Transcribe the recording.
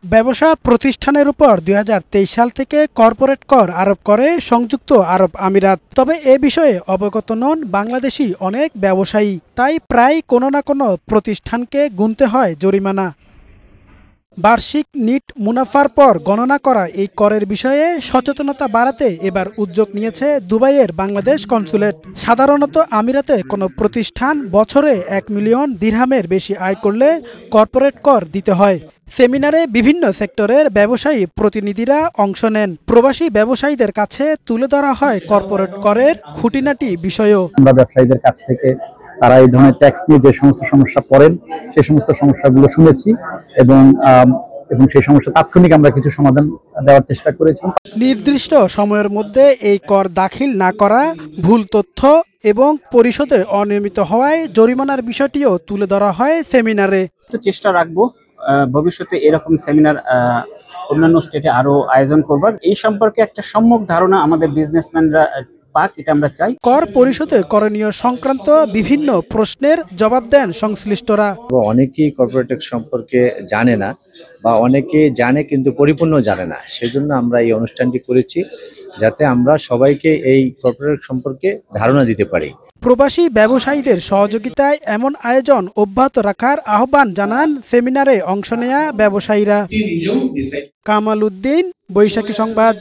ব্যবসা প্রতিষ্ঠানের উপর ২০২৩ সাল থেকে কর্পোরেট কর আরোপ করে সংযুক্ত আরব আমিরাত। তবে এ বিষয়ে অবগত নন বাংলাদেশি অনেক ব্যবসায়ী। তাই প্রায় কোনো না কোনো প্রতিষ্ঠানকে গুনতে হয় জরিমানা। বার্ষিক নিট মুনাফার পর গণনা করা এই করের বিষয়ে সচেতনতা বাড়াতে এবার উদ্যোগ নিয়েছে দুবাইয়ের বাংলাদেশ কনস্যুলেট। সাধারণত আমিরাতে কোনো প্রতিষ্ঠান বছরে ১ মিলিয়ন দিরহামের বেশি আয় করলে কর্পোরেট কর দিতে হয়। সেমিনারে বিভিন্ন সেক্টরের ব্যবসায়ী প্রতিনিধিরা অংশ নেন। প্রবাসী ব্যবসায়ীদের কাছে তুলে ধরা হয় কর্পোরেট করের খুঁটিনাটি বিষয়ও। আমরা ব্যবসায়ীদের কাছ থেকে তারা এই ধরনের ট্যাক্স নিয়ে যে সমস্ত সমস্যা পড়েন সেই সমস্ত সমস্যাগুলো শুনেছি এবং সেই সমস্যা তাৎক্ষণিক আমরা কিছু সমাধান দেওয়ার চেষ্টা করেছি। নির্দিষ্ট সময়ের মধ্যে এই কর দাখিল না করা, ভুল তথ্য এবং পরিশোধে অনিয়মিত হওয়ায় জরিমানার বিষয়টিও তুলে ধরা হয় সেমিনারে। চেষ্টা রাখবো ভবিষ্যতে এরকম সেমিনার অন্যান্য স্টেটে আরো আয়োজন করবার। এই সম্পর্কে একটা সম্যক ধারণা আমাদের বিজনেসম্যানরা পাক, এটা আমরা চাই। কর পরিশোধে করণীয় সংক্রান্ত বিভিন্ন প্রশ্নের জবাব দেন সংশ্লিষ্টরা। অনেকেই কর্পোরেট ট্যাক্স সম্পর্কে জানে না বা অনেকে জানে কিন্তু পরিপূর্ণ জানে না। সেজন্য আমরা এই অনুষ্ঠানটি করেছি যাতে আমরা সবাইকে এই কর্পোরেট সম্পর্কে ধারণা দিতে পারি। প্রবাসী ব্যবসায়ীদের সহযোগিতায় এমন আয়োজন অব্যাহত রাখার আহ্বান জানান সেমিনারে অংশ নেয়া ব্যবসায়ীরা। কামাল উদ্দিন, বৈশাখী সংবাদ।